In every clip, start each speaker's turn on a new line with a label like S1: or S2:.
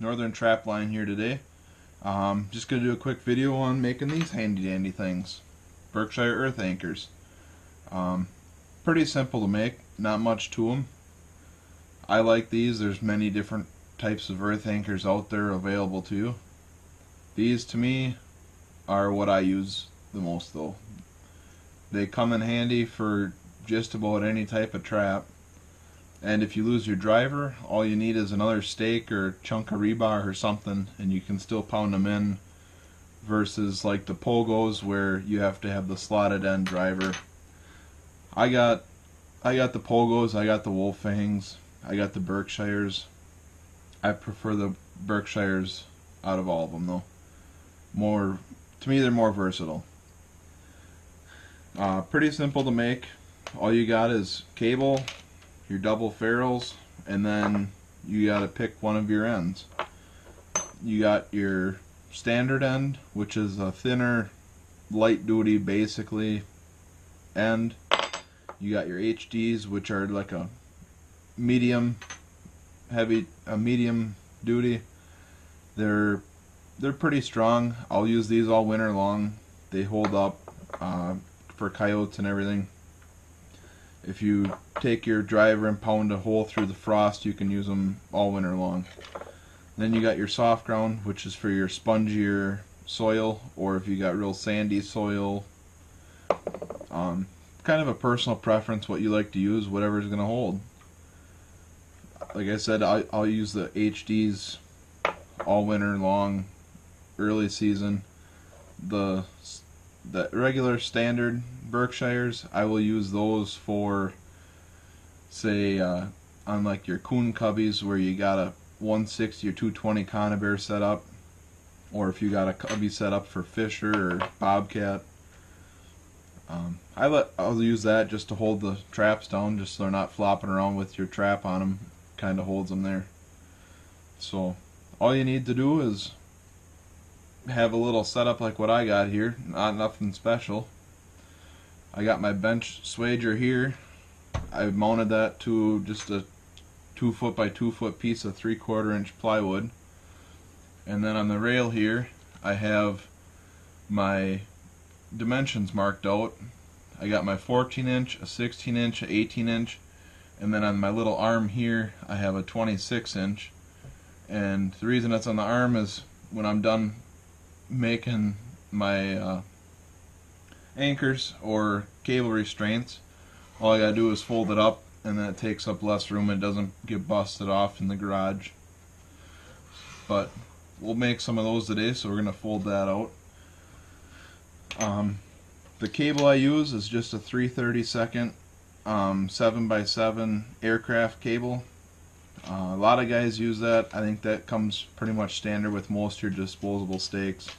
S1: Northern Trap Line here today. Just going to do a quick video on making these handy dandy things. Berkshire earth anchors. Pretty simple to make, not much to them. I like these. There's many different types of earth anchors out there available to you. These to me are what I use the most though. They come in handy for just about any type of trap. And if you lose your driver, all you need is another stake or chunk of rebar or something, and you can still pound them in, versus like the pogos where you have to have the slotted end driver. I got the pogos, I got the Wolffangs, I got the Berkshires. I prefer the Berkshires out of all of them though. To me they're more versatile. Pretty simple to make. All you got is cable, your double ferrules, and then you got to pick one of your ends. You got your standard end, which is a thinner, light duty basically end. You got your HDs, which are like a medium duty. They're pretty strong. I'll use these all winter long. They hold up for coyotes and everything. If you take your driver and pound a hole through the frost, you can use them all winter long. Then you got your soft ground, which is for your spongier soil, or if you got real sandy soil. Kind of a personal preference what you like to use, whatever's going to hold. Like I said, I'll use the HDs all winter long, early season. The regular standard Berkshires, I will use those for, say, on like your coon cubbies where you got a 160 or 220 conibear set up, or if you got a cubby set up for fisher or bobcat. I'll use that just to hold the traps down, just so they're not flopping around with your trap on them. Kind of holds them there. So all you need to do is have a little setup like what I got here, not nothing special. I got my bench swager here. I've mounted that to just a 2 foot by 2 foot piece of 3/4 inch plywood, and then on the rail here I have my dimensions marked out. I got my 14 inch, a 16 inch, a 18 inch, and then on my little arm here I have a 26 inch. And the reason that's on the arm is when I'm done making my anchors or cable restraints, all I gotta do is fold it up, and then it takes up less room and it doesn't get busted off in the garage. But we'll make some of those today, so we're gonna fold that out. The cable I use is just a 3/32 7x7 aircraft cable. A lot of guys use that. I think that comes pretty much standard with most of your disposable stakes.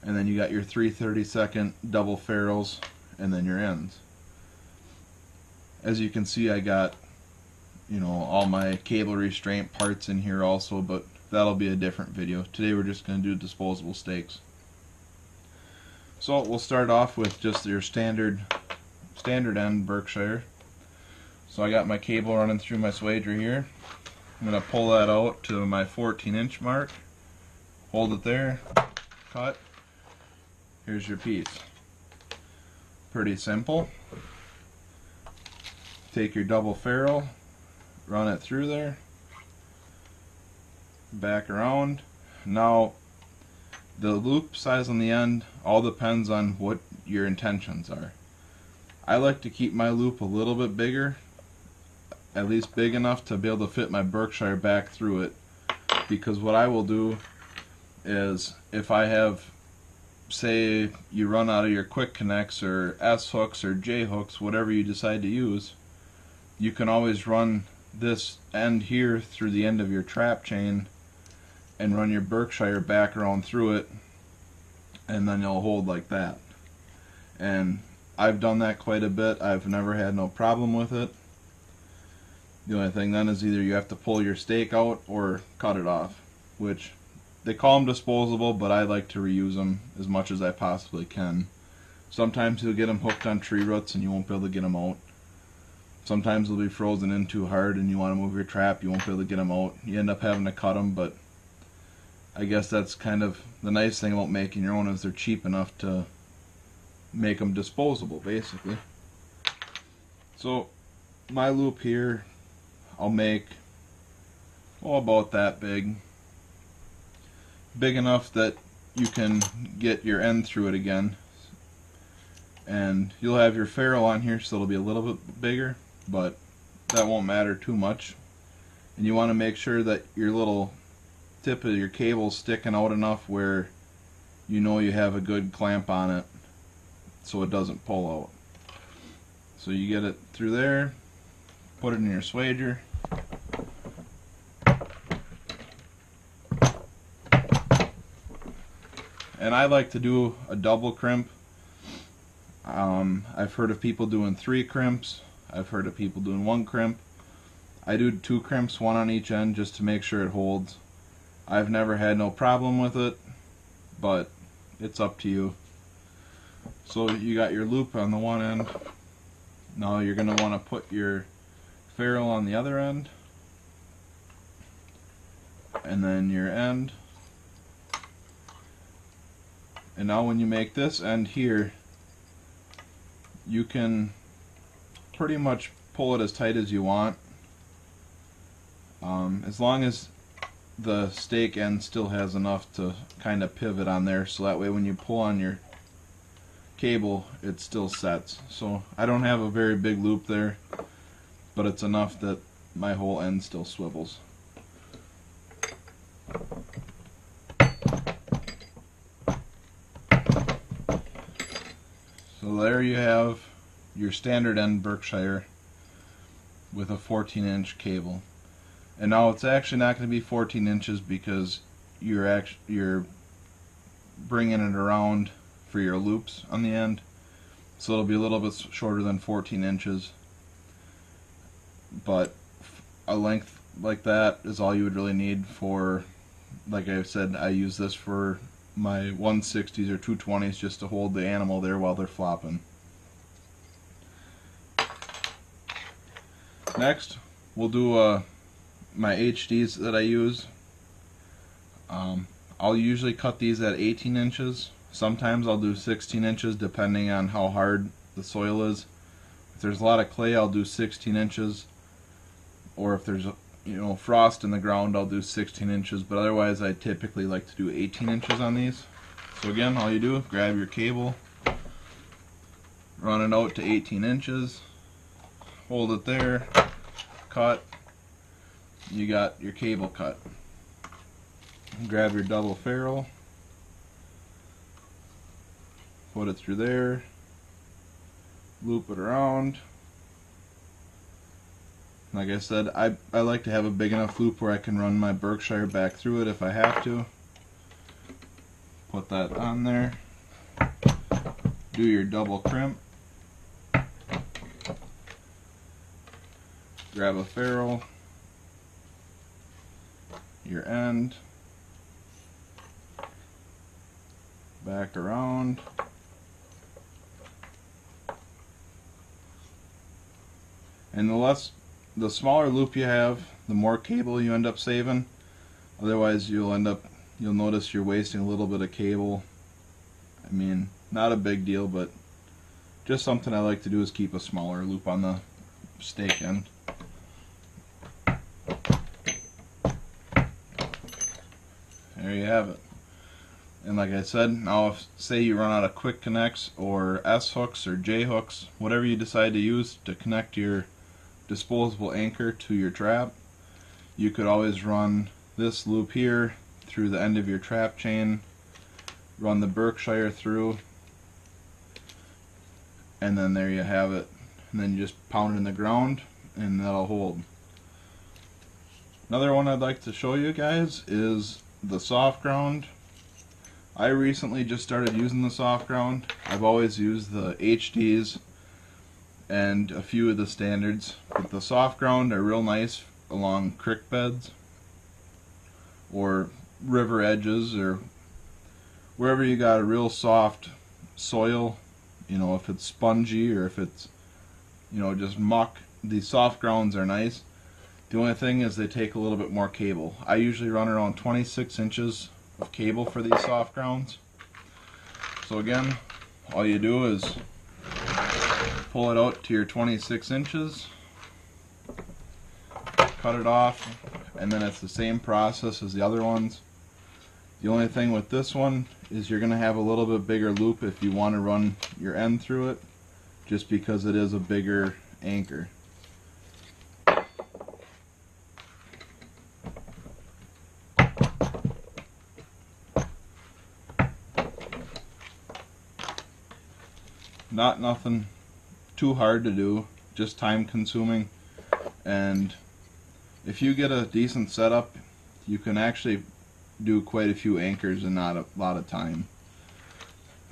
S1: And then you got your 3/32 double ferrules, and then your ends. As you can see, I got, all my cable restraint parts in here also, but that'll be a different video. Today we're just going to do disposable stakes. So we'll start off with just your standard end Berkshire. So I got my cable running through my swager here. I'm going to pull that out to my 14 inch mark, hold it there, cut. Here's your piece. Pretty simple. Take your double ferrule, run it through there, back around. Now the loop size on the end all depends on what your intentions are. I like to keep my loop a little bit bigger, at least big enough to be able to fit my Berkshire back through it, because what I will do is, if I have, say you run out of your quick connects or S hooks or J hooks, whatever you decide to use, you can always run this end here through the end of your trap chain and run your Berkshire back around through it, and then you'll hold like that. And I've done that quite a bit. I've never had no problem with it. The only thing then is either you have to pull your stake out or cut it off, which they call them disposable, but I like to reuse them as much as I possibly can. Sometimes you'll get them hooked on tree roots and you won't be able to get them out. Sometimes they'll be frozen in too hard and you want to move your trap, you won't be able to get them out. You end up having to cut them, but I guess that's kind of the nice thing about making your own, is they're cheap enough to make them disposable, basically. So my loop here, I'll make, oh, about that big enough that you can get your end through it again, and you'll have your ferrule on here, so it'll be a little bit bigger, but that won't matter too much. And you want to make sure that your little tip of your cable is sticking out enough where you know you have a good clamp on it, so it doesn't pull out. So you get it through there, put it in your swager, and I like to do a double crimp. I've heard of people doing 3 crimps. I've heard of people doing 1 crimp. I do 2 crimps, 1 on each end, just to make sure it holds. I've never had no problem with it, but it's up to you. So you got your loop on the one end. Now you're going to want to put your ferrule on the other end, and then your end. And now when you make this end here, you can pretty much pull it as tight as you want, as long as the stake end still has enough to kind of pivot on there, so that way when you pull on your cable it still sets. So I don't have a very big loop there, but it's enough that my whole end still swivels. So there you have your standard end Berkshire with a 14-inch cable. And now it's actually not going to be 14 inches because you're bringing it around for your loops on the end, so it'll be a little bit shorter than 14 inches. But a length like that is all you would really need for, like I said, I use this for my 160s or 220s just to hold the animal there while they're flopping. Next, we'll do my HDs that I use. I'll usually cut these at 18 inches. Sometimes I'll do 16 inches depending on how hard the soil is. If there's a lot of clay, I'll do 16 inches. Or if there's frost in the ground, I'll do 16 inches. But otherwise, I typically like to do 18 inches on these. So again, all you do, grab your cable, run it out to 18 inches, hold it there, cut. You got your cable cut. Grab your double ferrule, put it through there, loop it around. Like I said, I like to have a big enough loop where I can run my Berkshire back through it if I have to. Put that on there. Do your double crimp. Grab a ferrule, your end, back around, and the smaller loop you have, the more cable you end up saving. Otherwise you'll notice you're wasting a little bit of cable. I mean, not a big deal, but just something I like to do is keep a smaller loop on the stake end. There you have it. And like I said, now if say you run out of quick connects or S hooks or J hooks, whatever you decide to use to connect your disposable anchor to your trap, you could always run this loop here through the end of your trap chain, run the Berkshire through, and then there you have it. And then you just pound it in the ground and that'll hold. Another one I'd like to show you guys is the soft ground. I recently just started using the soft ground. I've always used the HDs and a few of the standards, but the soft ground are real nice along creek beds or river edges or wherever you got a real soft soil, if it's spongy or if it's just muck. These soft grounds are nice. The only thing is they take a little bit more cable. I usually run around 26 inches of cable for these soft grounds. So again, all you do is pull it out to your 26 inches, cut it off, and then it's the same process as the other ones. The only thing with this one is you're going to have a little bit bigger loop if you want to run your end through it, just because it is a bigger anchor. Not nothing too hard to do, just time consuming, and if you get a decent setup, you can actually do quite a few anchors in not a lot of time.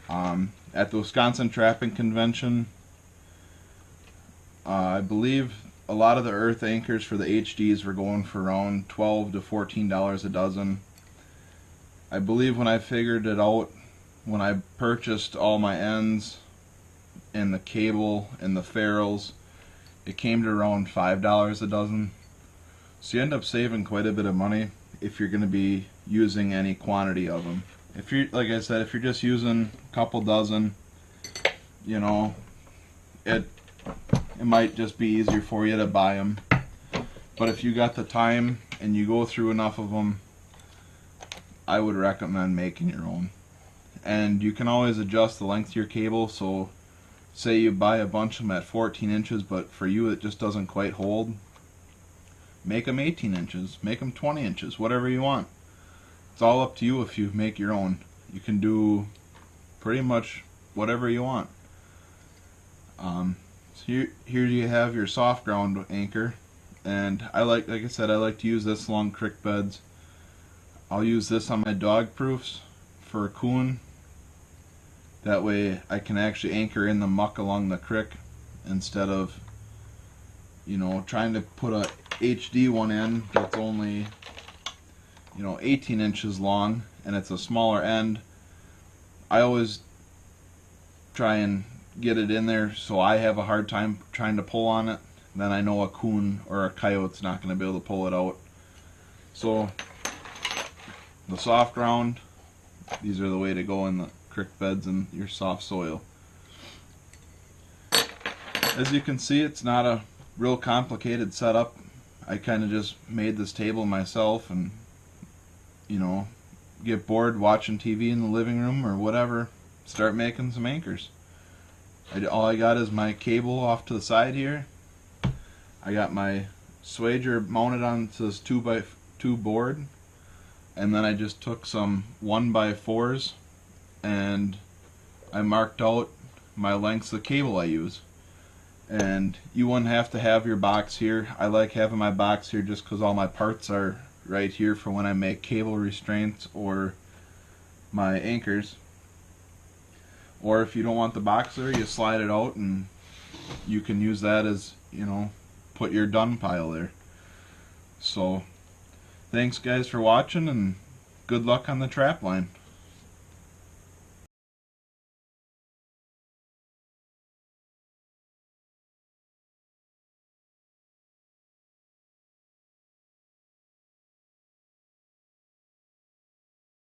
S1: At the Wisconsin Trapping Convention, I believe a lot of the earth anchors for the HDs were going for around $12 to $14 a dozen. I believe when I figured it out, when I purchased all my ends and the cable and the ferrules, it came to around $5 a dozen. So you end up saving quite a bit of money if you're going to be using any quantity of them. If you're, like I said, if you're just using a couple dozen, you know, it might just be easier for you to buy them. But if you got the time and you go through enough of them, I would recommend making your own. And you can always adjust the length of your cable. So say you buy a bunch of them at 14 inches, but for you it just doesn't quite hold, make them 18 inches, make them 20 inches, whatever you want. It's all up to you if you make your own. You can do pretty much whatever you want. So here you have your soft ground anchor, and like I said, I like to use this along creek beds. I'll use this on my dog proofs for a coon. That way I can actually anchor in the muck along the creek instead of, you know, trying to put a HD one in that's only, you know, 18 inches long and it's a smaller end. I always try and get it in there so I have a hard time trying to pull on it. Then I know a coon or a coyote's not going to be able to pull it out. So the soft ground, these are the way to go in the creek beds and your soft soil. As you can see, it's not a real complicated setup. I kind of just made this table myself, and you know, get bored watching TV in the living room or whatever, start making some anchors. All I got is my cable off to the side here. I got my swager mounted onto this 2x2 board, and then I just took some 1x4s and I marked out my lengths of cable I use. And you wouldn't have to have your box here. I like having my box here just because all my parts are right here for when I make cable restraints or my anchors. Or if you don't want the box there, you slide it out and you can use that as, you know, put your done pile there. So thanks guys for watching, and good luck on the trap line.